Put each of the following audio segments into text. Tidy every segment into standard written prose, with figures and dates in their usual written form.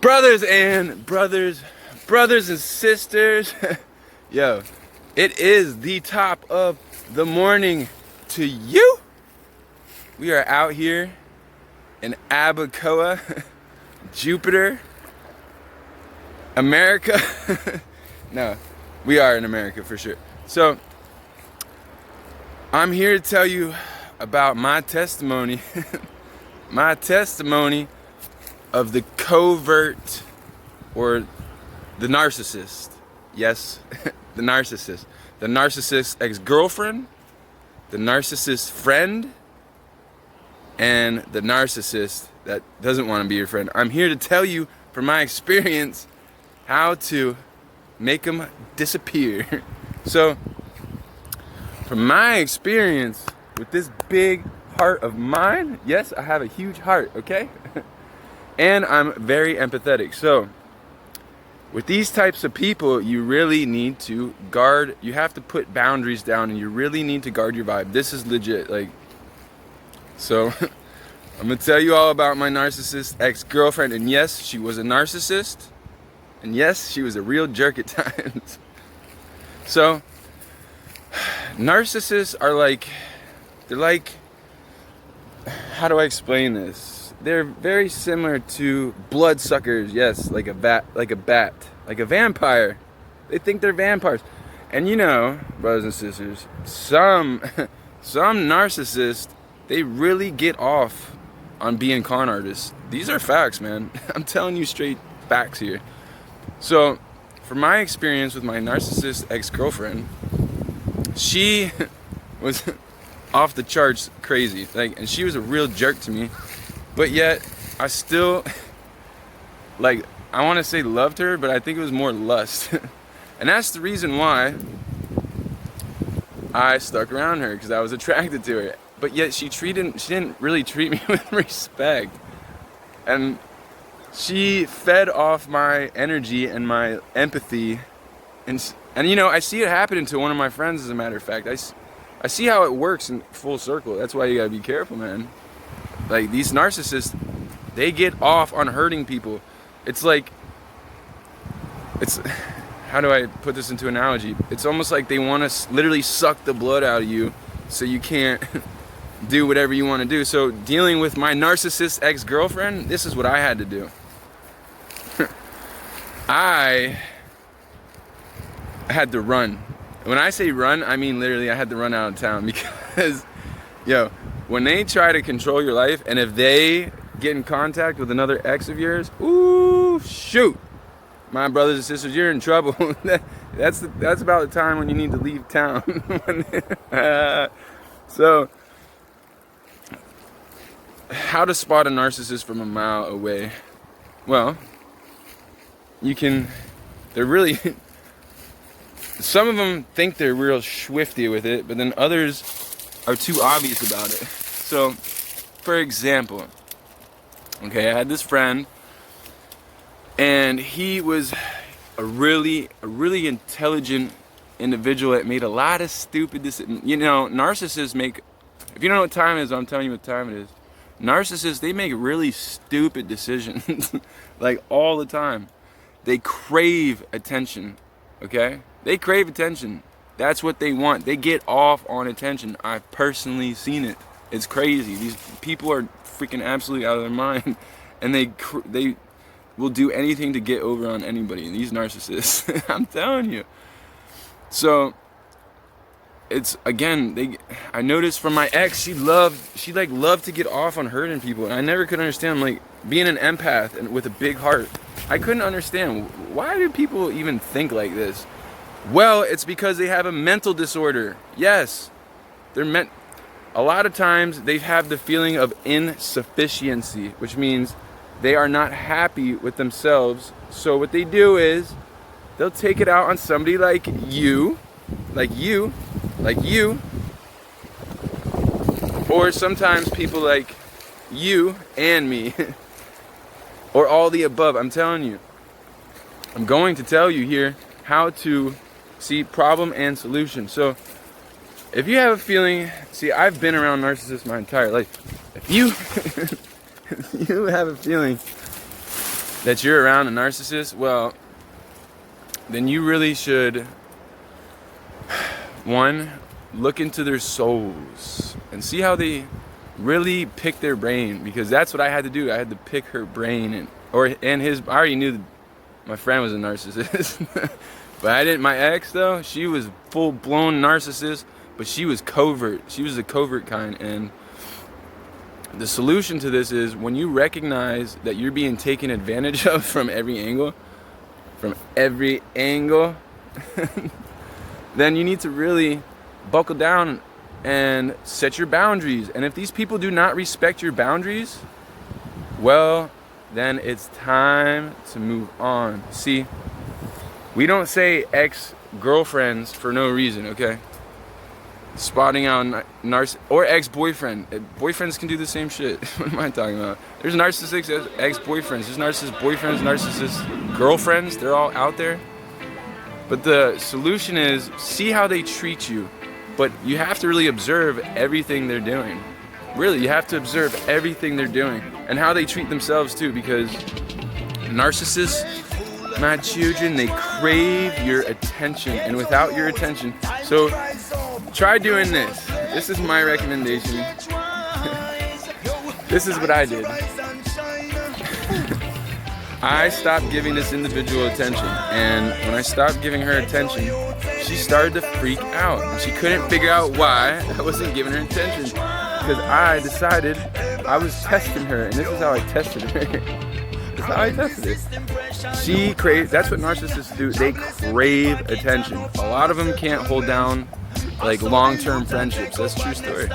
Brothers and sisters, yo, it is the top of the morning to you. We are out here in Abacoa, Jupiter, America. No, we are in America for sure. So, I'm here to tell you about my testimony, my testimony of the covert, or the narcissist. Yes, the narcissist ex-girlfriend, the narcissist friend, and the narcissist that doesn't want to be your friend. I'm here to tell you from my experience how to make them disappear. So, from my experience with this big heart of mine, yes, I have a huge heart, okay? And I'm very empathetic. So, with these types of people, you really need to guard, you have to put boundaries down, and you really need to guard your vibe. This is legit, like, so, I'm gonna tell you all about my narcissist ex-girlfriend, and yes, she was a narcissist, and yes, she was a real jerk at times. So, narcissists are like, they're like, how do I explain this? They're very similar to bloodsuckers, yes, like a bat, like a vampire. They think they're vampires. And you know, brothers and sisters, some narcissists, they really get off on being con artists. These are facts, man. I'm telling you straight facts here. So, from my experience with my narcissist ex-girlfriend, she was off the charts crazy, like, and she was a real jerk to me. But yet, I still, like, I want to say loved her, but I think it was more lust. And that's the reason why I stuck around her, because I was attracted to her. But yet, she didn't really treat me with respect. And she fed off my energy and my empathy. And you know, I see it happen to one of my friends, as a matter of fact. I see how it works in full circle. That's why you gotta be careful, man. Like, these narcissists, they get off on hurting people. It's like, how do I put this into an analogy? It's almost like they want to literally suck the blood out of you so you can't do whatever you want to do. So, dealing with my narcissist ex-girlfriend, this is what I had to do. I had to run. When I say run, I mean literally I had to run out of town, because, yo, when they try to control your life, and if they get in contact with another ex of yours, ooh, shoot, my brothers and sisters, you're in trouble. That's about the time when you need to leave town. So, how to spot a narcissist from a mile away? Well, they're really, some of them think they're real swifty with it, but then others are too obvious about it. So, for example, okay, I had this friend, and he was a really intelligent individual that made a lot of stupid decisions. You know, narcissists make, if you don't know what time it is, I'm telling you what time it is. Narcissists, they make really stupid decisions, like, all the time. They crave attention, okay? They crave attention. That's what they want. They get off on attention. I've personally seen it. It's crazy. These people are freaking absolutely out of their mind, and they will do anything to get over on anybody. These narcissists, I'm telling you. So, it's, again, I noticed from my ex, she loved to get off on hurting people, and I never could understand, like, being an empath and with a big heart. I couldn't understand, why do people even think like this? Well, it's because they have a mental disorder. Yes, a lot of times they have the feeling of insufficiency, which means they are not happy with themselves. So what they do is they'll take it out on somebody like you, or sometimes people like you and me, or all the above. I'm telling you. I'm going to tell you here how to see problem and solution. So, if you have a feeling, see, I've been around narcissists my entire life. If you, if you have a feeling that you're around a narcissist, well, then you really should, one, look into their souls and see how they really pick their brain, because that's what I had to do. I had to pick her brain, I already knew that my friend was a narcissist. But I didn't. My ex, though, she was full-blown narcissist, but she was covert. She was the covert kind. And the solution to this is, when you recognize that you're being taken advantage of from every angle, then you need to really buckle down and set your boundaries. And if these people do not respect your boundaries, well, then it's time to move on. See, we don't say ex-girlfriends for no reason, okay? Spotting out or ex-boyfriend. Boyfriends can do the same shit. What am I talking about? There's narcissistic ex-boyfriends. There's narcissist boyfriends, narcissist girlfriends. They're all out there. But the solution is, see how they treat you. But you have to really observe everything they're doing. Really, you have to observe everything they're doing. And how they treat themselves too, because narcissists, my children, they crave your attention. And without your attention, so try doing this. This is my recommendation. This is what I did. I stopped giving this individual attention, and when I stopped giving her attention, she started to freak out. And she couldn't figure out why I wasn't giving her attention, because I decided I was testing her, and this is how I tested her. This is how I tested her. She craves. That's what narcissists do. They crave attention. A lot of them can't hold down like long-term friendships. That's a true story.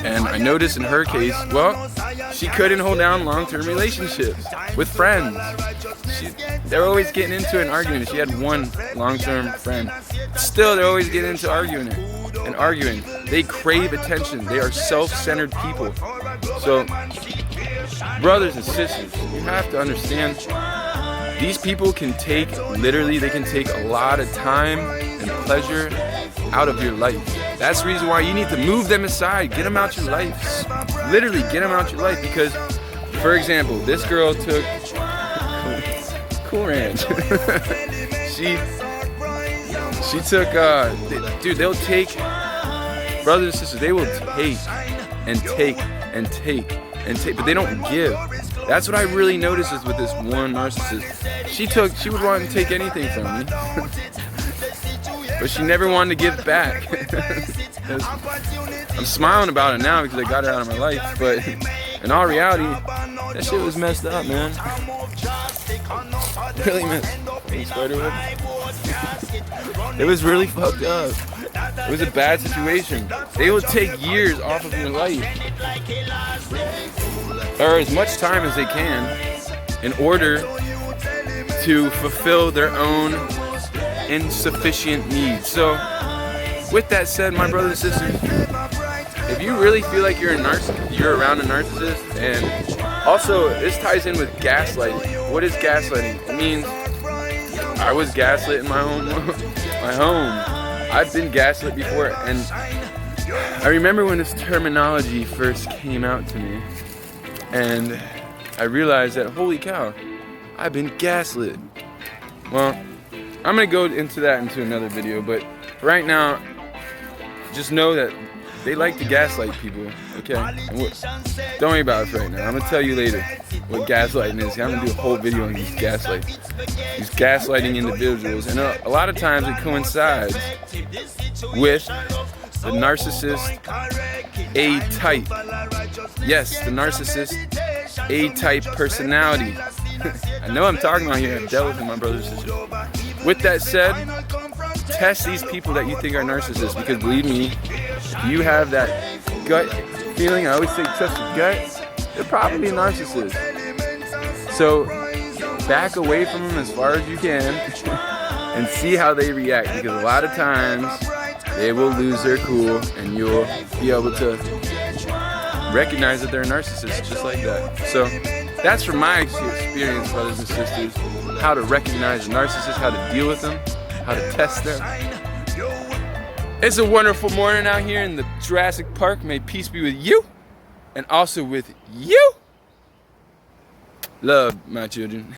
And I noticed in her case, well, she couldn't hold down long-term relationships with friends. They're always getting into an argument. She had one long-term friend. Still, they're always getting into arguing. They crave attention. They are self-centered people. So, brothers and sisters, you have to understand, these people can take, literally, they can take a lot of time and pleasure out of your life. That's the reason why you need to move them aside. Get them out your life. Literally, get them out your life. Because, for example, this girl took Cool Ranch. she took, dude, they'll take, brothers and sisters, they will take and take and take and take, but they don't give. That's what I really noticed is with this one narcissist. She would want to take anything from me. But she never wanted to give back. I'm smiling about it now because I got her out of my life, but in all reality, that shit was messed up, man. Really messed up. It was really fucked up. It was a bad situation. They will take years off of your life, or as much time as they can, in order to fulfill their own insufficient needs. So, with that said, my brothers and sisters, if you really feel like you're around a narcissist, and also this ties in with gaslighting. What is gaslighting? It means I was gaslit in my home. I've been gaslit before, and I remember when this terminology first came out to me, and I realized that, holy cow, I've been gaslit. Well, I'm going to go into another video, but right now, just know that they like to gaslight people, okay? Don't worry about it for right now. I'm going to tell you later what gaslighting is. I'm going to do a whole video on these gaslighting individuals. And a lot of times it coincides with the narcissist A-type. Yes, the narcissist A-type personality. I know I'm talking about here. I've dealt with my brothers and sisters. With that said, test these people that you think are narcissists, because believe me, if you have that gut feeling, I always say trust your gut, they're probably narcissists. So back away from them as far as you can and see how they react, because a lot of times they will lose their cool and you'll be able to recognize that they're a narcissist just like that. So that's from my experience, brothers and sisters, how to recognize a narcissist, how to deal with them, how to test them. It's a wonderful morning out here in the Jurassic Park. May peace be with you and also with you. Love, my children.